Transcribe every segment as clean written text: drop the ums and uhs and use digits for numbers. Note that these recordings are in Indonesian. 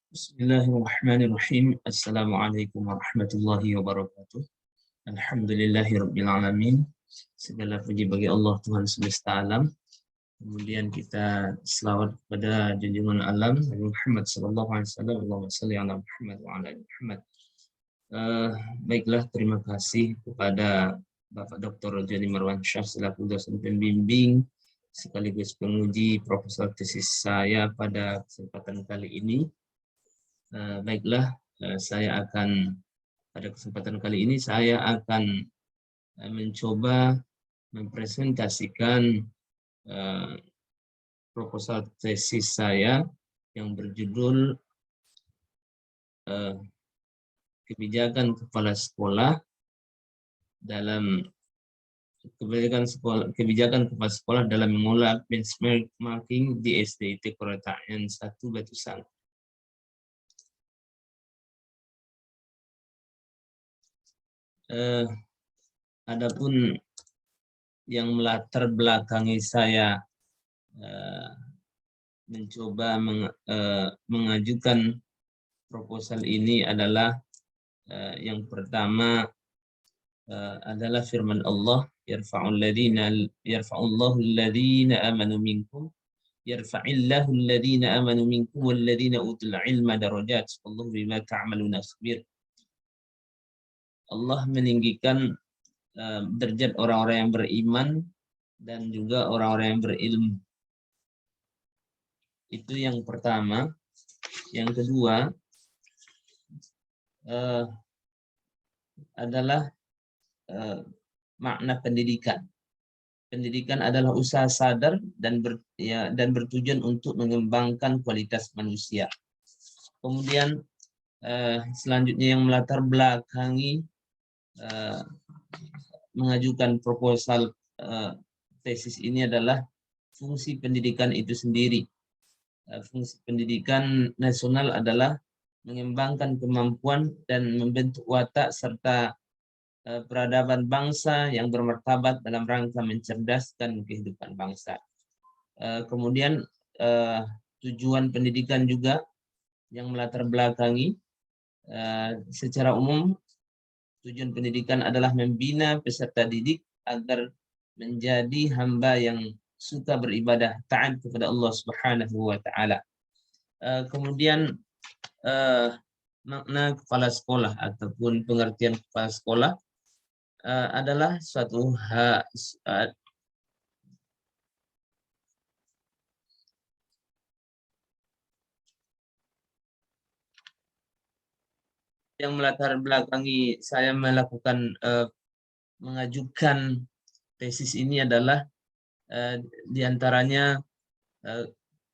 Bismillahirrahmanirrahim. Assalamualaikum warahmatullahi wabarakatuh. Alhamdulillahirabbil alamin. Segala puji bagi Allah Tuhan semesta alam. Kemudian kita selawat kepada junjungan alam Nabi Muhammad sallallahu alaihi wasallam. Allahumma shalli ala Muhammad wa ala ali Muhammad. Baiklah, terima kasih kepada Bapak Dr. Joni Marwan Syah selaku dosen pembimbing sekaligus penguji profesor tesis saya pada kesempatan kali ini. Baiklah, pada kesempatan kali ini saya akan mencoba mempresentasikan proposal tesis saya yang berjudul kebijakan kepala sekolah dalam mengolah benchmarking di SDIT Korotaan 1 Batu Sangkar. Adapun yang melatar belakangi saya mencoba mengajukan proposal ini adalah yang pertama adalah firman Allah, yarfa'ullahu alladhina amanu minkum yarfa'illahu alladhina amanu minkum walladhina utul ilma darajat wallahu bima ta'maluna khabir. Allah meninggikan derajat orang-orang yang beriman dan juga orang-orang yang berilmu. Itu yang pertama. Yang kedua adalah makna pendidikan. Pendidikan adalah usaha sadar dan bertujuan untuk mengembangkan kualitas manusia. Kemudian selanjutnya yang melatar belakangi mengajukan proposal tesis ini adalah fungsi pendidikan itu sendiri. Fungsi pendidikan nasional adalah mengembangkan kemampuan dan membentuk watak serta peradaban bangsa yang bermartabat dalam rangka mencerdaskan kehidupan bangsa. Kemudian tujuan pendidikan juga yang melatar belakangi secara umum. Tujuan pendidikan adalah membina peserta didik agar menjadi hamba yang suka beribadah taat kepada Allah Subhanahu wa taala. Kemudian makna kepala sekolah ataupun pengertian kepala sekolah adalah suatu yang melatar belakangi saya melakukan mengajukan tesis ini adalah diantaranya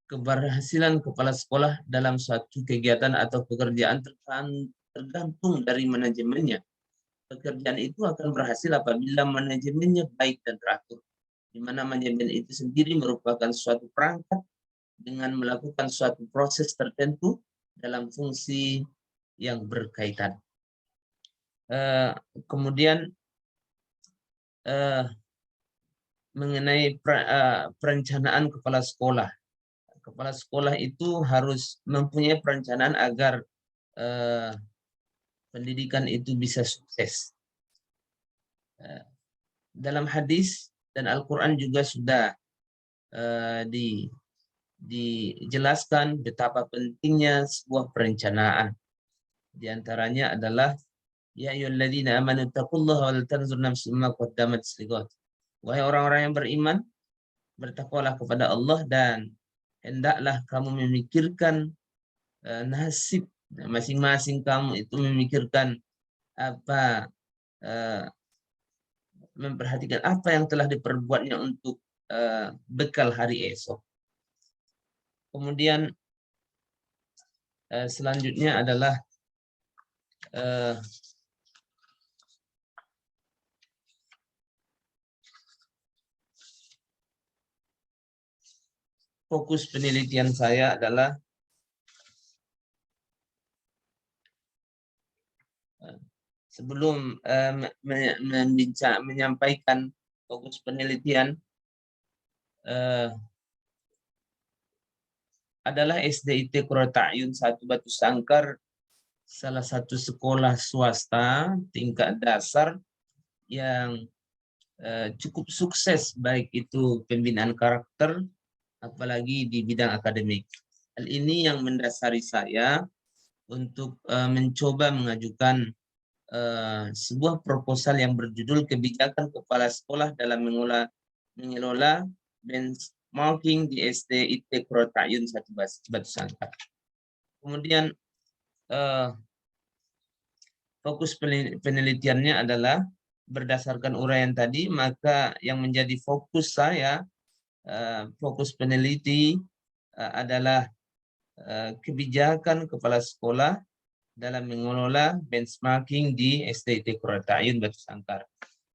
keberhasilan kepala sekolah dalam suatu kegiatan atau pekerjaan tergantung dari manajemennya. Pekerjaan itu akan berhasil apabila manajemennya baik dan teratur, di mana manajemen itu sendiri merupakan suatu perangkat dengan melakukan suatu proses tertentu dalam fungsi yang berkaitan. Kemudian mengenai perencanaan kepala sekolah. Kepala sekolah itu harus mempunyai perencanaan agar pendidikan itu bisa sukses. Dalam hadis dan Al-Quran juga sudah dijelaskan betapa pentingnya sebuah perencanaan. Di antaranya adalah ya ayyuhalladzina amanu taqullaha wal tanzur nafsum ma qaddamat lighad. Wahai orang-orang yang beriman, bertakwalah kepada Allah dan hendaklah kamu memikirkan nasib masing-masing, kamu itu memikirkan apa, memperhatikan apa yang telah diperbuatnya untuk bekal hari esok. Kemudian selanjutnya adalah fokus penelitian saya adalah sebelum menyampaikan fokus penelitian, adalah SDIT Qurrata'yun 1 Batu Sangkar, salah satu sekolah swasta tingkat dasar yang cukup sukses, baik itu pembinaan karakter, apalagi di bidang akademik. Hal ini yang mendasari saya untuk mencoba mengajukan sebuah proposal yang berjudul Kebijakan Kepala Sekolah dalam mengelola benchmarking di SDIT Qurrata'yun 1 Batu Sangkar. Kemudian fokus penelitiannya adalah berdasarkan uraian tadi, maka yang menjadi fokus saya, fokus peneliti adalah kebijakan kepala sekolah dalam mengelola benchmarking di SDIT Qurrata'yun Batu Sangkar.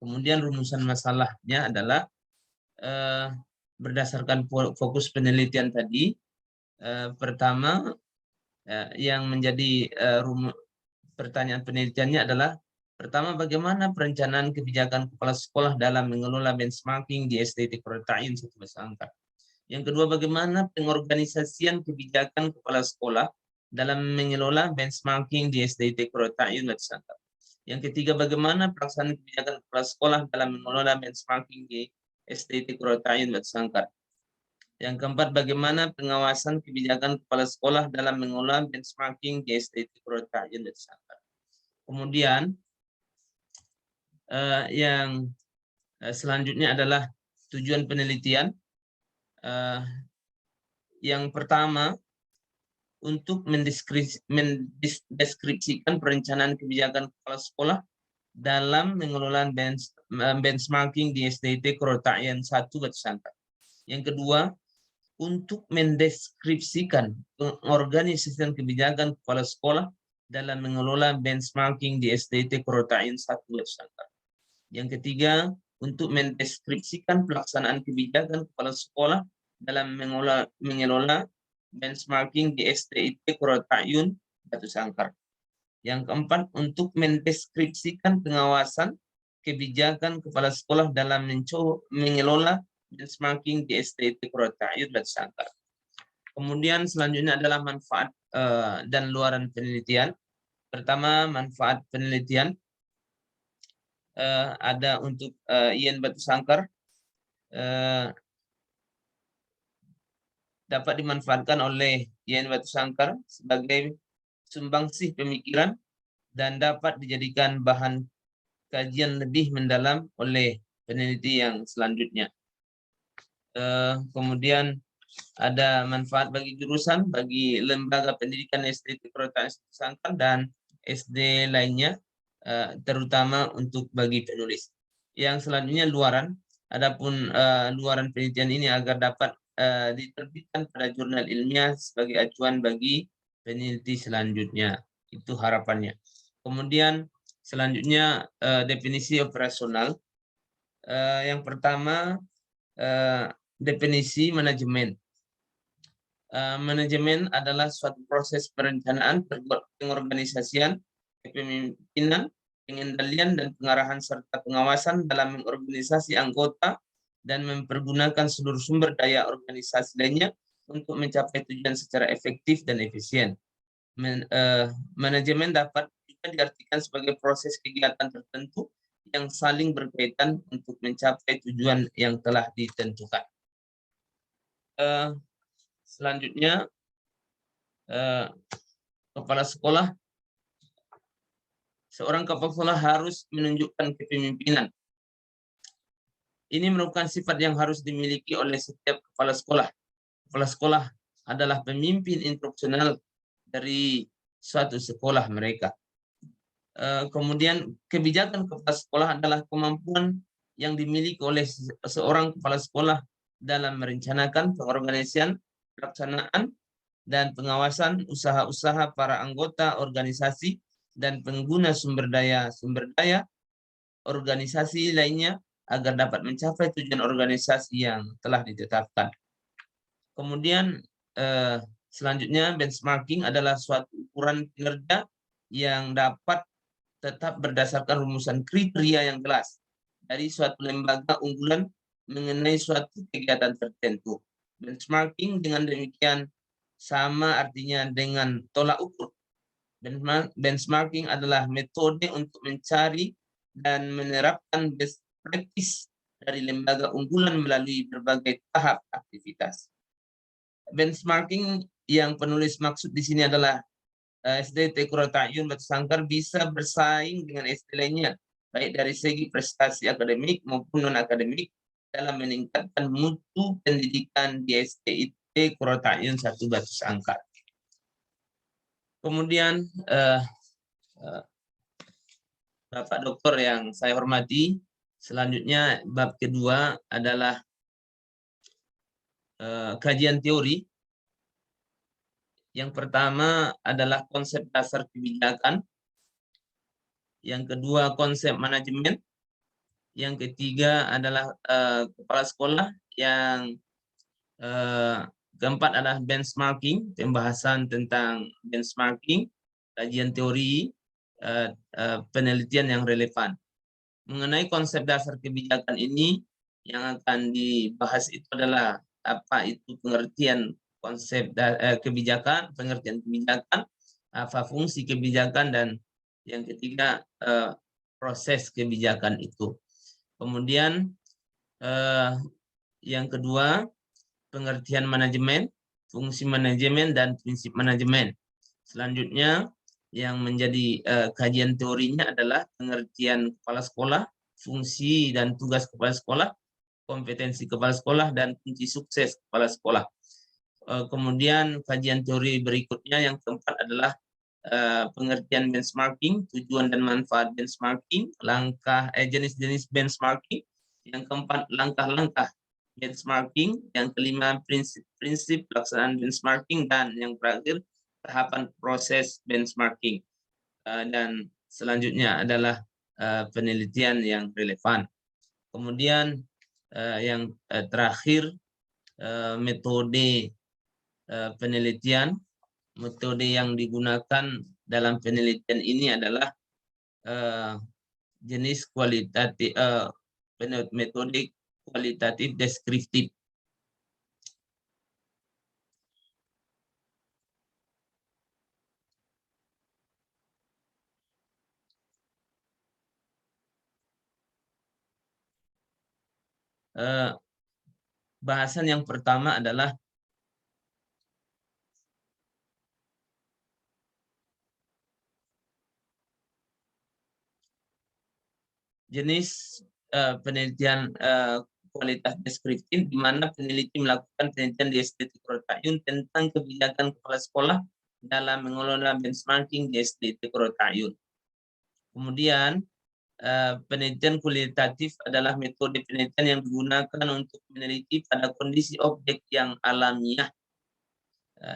Kemudian rumusan masalahnya adalah berdasarkan fokus penelitian tadi, pertama yang menjadi pertanyaan penelitiannya adalah, pertama, bagaimana perencanaan kebijakan kepala sekolah dalam mengelola benchmarking di SDIT Qurrata'yun 1 Batu Sangkar. Yang kedua, bagaimana pengorganisasian kebijakan kepala sekolah dalam mengelola benchmarking di SDIT Qurrata'yun Batu Sangkar. Yang ketiga, bagaimana pelaksanaan kebijakan kepala sekolah dalam mengelola benchmarking di SDIT Qurrata'yun Batu Sangkar. Yang keempat, bagaimana pengawasan kebijakan kepala sekolah dalam mengelola benchmarking di SDIT Qurrata'yun Batu Sangkar. Kemudian yang selanjutnya adalah tujuan penelitian. Yang pertama, untuk mendeskripsikan perencanaan kebijakan kepala sekolah dalam mengelola benchmarking di SDIT Qurrata'yun 1 Batu Sangkar. Yang kedua, untuk mendeskripsikan pengorganisasian kebijakan kepala sekolah dalam mengelola benchmarking di SDIT Qurrata'yun 1 Batu Sangkar. Yang ketiga, untuk mendeskripsikan pelaksanaan kebijakan kepala sekolah dalam mengelola benchmarking di SDIT Qurrata'yun Batu Sangkar. Yang keempat, untuk mendeskripsikan pengawasan kebijakan kepala sekolah dalam mengelola benchmarking di SDIT Qurrata'yun Batu Sangkar. Kemudian selanjutnya adalah manfaat dan luaran penelitian. Pertama, manfaat penelitian ada untuk IAIN Batu Sangkar, dapat dimanfaatkan oleh IAIN Batu Sangkar sebagai sumbangsih pemikiran dan dapat dijadikan bahan kajian lebih mendalam oleh peneliti yang selanjutnya. Kemudian ada manfaat bagi jurusan, bagi lembaga pendidikan SDIT Qurrata'yun Batu Sangkar dan SD lainnya, terutama untuk bagi penulis. Yang selanjutnya luaran. Adapun luaran penelitian ini agar dapat diterbitkan pada jurnal ilmiah sebagai acuan bagi peneliti selanjutnya. Itu harapannya. Kemudian selanjutnya definisi operasional. Yang pertama, definisi manajemen. Manajemen adalah suatu proses perencanaan, pengorganisasian, kepemimpinan, pengendalian, dan pengarahan serta pengawasan dalam mengorganisasi anggota dan mempergunakan seluruh sumber daya organisasi lainnya untuk mencapai tujuan secara efektif dan efisien. Manajemen dapat juga diartikan sebagai proses kegiatan tertentu yang saling berkaitan untuk mencapai tujuan yang telah ditentukan. Selanjutnya, kepala sekolah. Seorang kepala sekolah harus menunjukkan kepemimpinan. Ini merupakan sifat yang harus dimiliki oleh setiap kepala sekolah. Kepala sekolah adalah pemimpin instruksional dari suatu sekolah mereka. Kemudian kebijakan kepala sekolah adalah kemampuan yang dimiliki oleh seorang kepala sekolah dalam merencanakan pengorganisasian, pelaksanaan, dan pengawasan usaha-usaha para anggota organisasi dan pengguna sumber daya organisasi lainnya agar dapat mencapai tujuan organisasi yang telah ditetapkan. Kemudian selanjutnya, benchmarking adalah suatu ukuran kinerja yang dapat tetap berdasarkan rumusan kriteria yang jelas dari suatu lembaga unggulan mengenai suatu kegiatan tertentu. Benchmarking dengan demikian sama artinya dengan tolak ukur. Benchmarking adalah metode untuk mencari dan menerapkan best practice dari lembaga unggulan melalui berbagai tahap aktivitas. Benchmarking yang penulis maksud di sini adalah SDT Qurrata'yun Batu Sangkar bisa bersaing dengan SD lainnya, baik dari segi prestasi akademik maupun non-akademik dalam meningkatkan mutu pendidikan di SDIT Qurrata'yun 1 Batu Sangkar. Kemudian Bapak Doktor yang saya hormati, selanjutnya bab kedua adalah kajian teori. Yang pertama adalah konsep dasar kebijakan. Yang kedua konsep manajemen. Yang ketiga adalah kepala sekolah. Yang keempat adalah benchmarking, pembahasan tentang benchmarking, kajian teori, penelitian yang relevan. Mengenai konsep dasar kebijakan ini, yang akan dibahas itu adalah apa itu pengertian konsep kebijakan, pengertian kebijakan, apa fungsi kebijakan, dan yang ketiga proses kebijakan itu. Kemudian yang kedua pengertian manajemen, fungsi manajemen, dan prinsip manajemen. Selanjutnya yang menjadi kajian teorinya adalah pengertian kepala sekolah, fungsi dan tugas kepala sekolah, kompetensi kepala sekolah, dan kunci sukses kepala sekolah. Kemudian kajian teori berikutnya yang keempat adalah pengertian benchmarking, tujuan dan manfaat benchmarking, jenis-jenis benchmarking. Yang keempat, langkah-langkah benchmarking. Yang kelima, prinsip-prinsip pelaksanaan benchmarking, dan yang terakhir, tahapan proses benchmarking. Dan selanjutnya adalah penelitian yang relevan. Kemudian yang terakhir, metode penelitian. Metode yang digunakan dalam penelitian ini adalah jenis kualitatif, metode kualitatif deskriptif. Bahasan yang pertama adalah jenis penelitian kualitas deskriptif, di mana peneliti melakukan penelitian di SDIT Qurrata'yun tentang kebijakan kepala sekolah dalam mengelola benchmarking di SDIT Qurrata'yun. Kemudian penelitian kualitatif adalah metode penelitian yang digunakan untuk meneliti pada kondisi objek yang alamiah,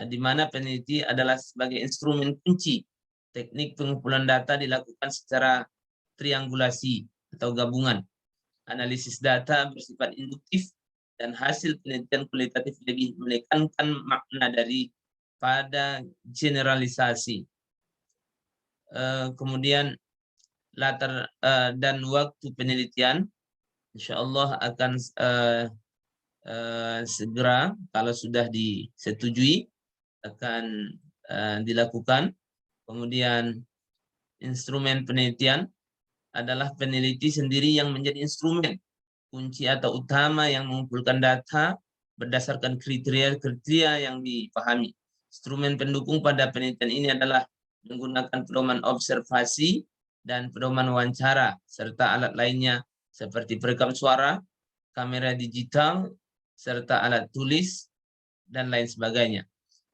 di mana peneliti adalah sebagai instrumen kunci. Teknik pengumpulan data dilakukan secara triangulasi atau gabungan. Analisis data bersifat induktif, dan hasil penelitian kualitatif lebih menekankan makna daripada generalisasi. Kemudian latar dan waktu penelitian, insya Allah akan segera, kalau sudah disetujui, akan dilakukan. Kemudian instrumen penelitian adalah peneliti sendiri yang menjadi instrumen kunci atau utama yang mengumpulkan data berdasarkan kriteria-kriteria yang dipahami. Instrumen pendukung pada penelitian ini adalah menggunakan pedoman observasi dan pedoman wawancara, serta alat lainnya seperti perekam suara, kamera digital, serta alat tulis, dan lain sebagainya.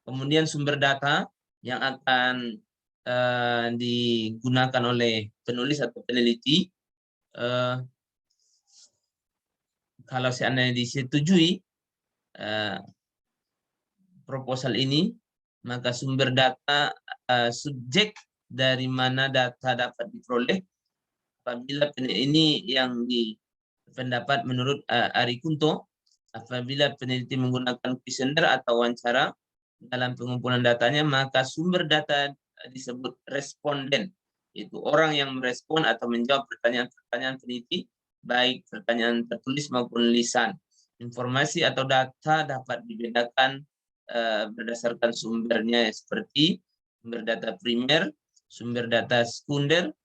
Kemudian sumber data yang akan digunakan oleh penulis atau peneliti, kalau seandainya disetujui proposal ini, maka sumber data subjek dari mana data dapat diperoleh. Apabila ini yang pendapat menurut Ari Kunto, apabila peneliti menggunakan kuesioner atau wawancara dalam pengumpulan datanya, maka sumber data disebut responden, yaitu orang yang merespon atau menjawab pertanyaan-pertanyaan peneliti, baik pertanyaan tertulis maupun lisan. Informasi atau data dapat dibedakan berdasarkan sumbernya seperti sumber data primer, sumber data sekunder.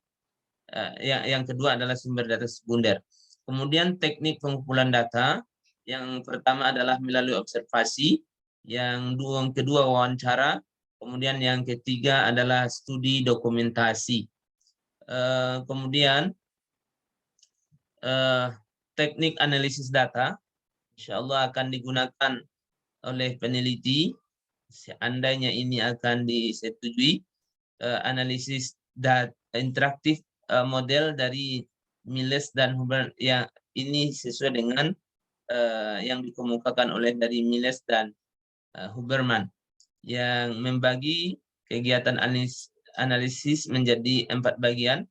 Yang kedua adalah sumber data sekunder. Kemudian teknik pengumpulan data, yang pertama adalah melalui observasi, yang kedua wawancara, kemudian yang ketiga adalah studi dokumentasi. Kemudian teknik analisis data, insya Allah akan digunakan oleh peneliti seandainya ini akan disetujui. Analisis data interaktif model dari Miles dan Huber, yang ini sesuai dengan yang dikemukakan oleh dari Miles dan Huberman, yang membagi kegiatan analisis menjadi 4 bagian.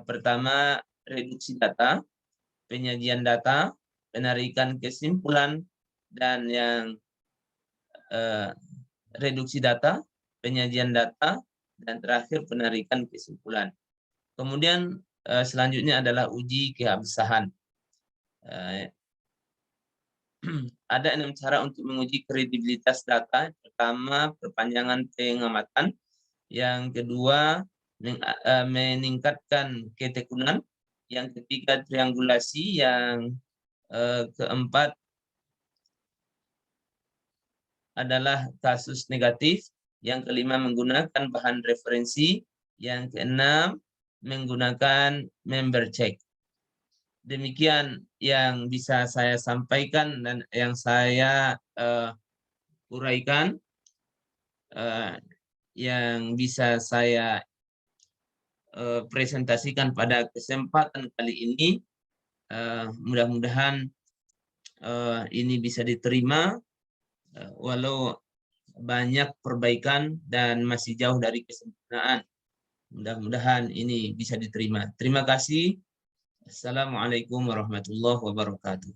Pertama, reduksi data, penyajian data, penarikan kesimpulan, dan yang reduksi data, penyajian data, dan terakhir penarikan kesimpulan. Kemudian selanjutnya adalah uji keabsahan. Ada 6 cara untuk menguji kredibilitas data. Pertama, perpanjangan pengamatan. Yang kedua, meningkatkan ketekunan. Yang ketiga, triangulasi. Yang keempat adalah kasus negatif. Yang kelima, menggunakan bahan referensi. Yang keenam, menggunakan member check. Demikian yang bisa saya sampaikan dan yang saya uraikan, yang bisa saya presentasikan pada kesempatan kali ini. Mudah-mudahan ini bisa diterima, walau banyak perbaikan dan masih jauh dari kesempurnaan. Mudah-mudahan ini bisa diterima. Terima kasih. Assalamualaikum warahmatullahi wabarakatuh.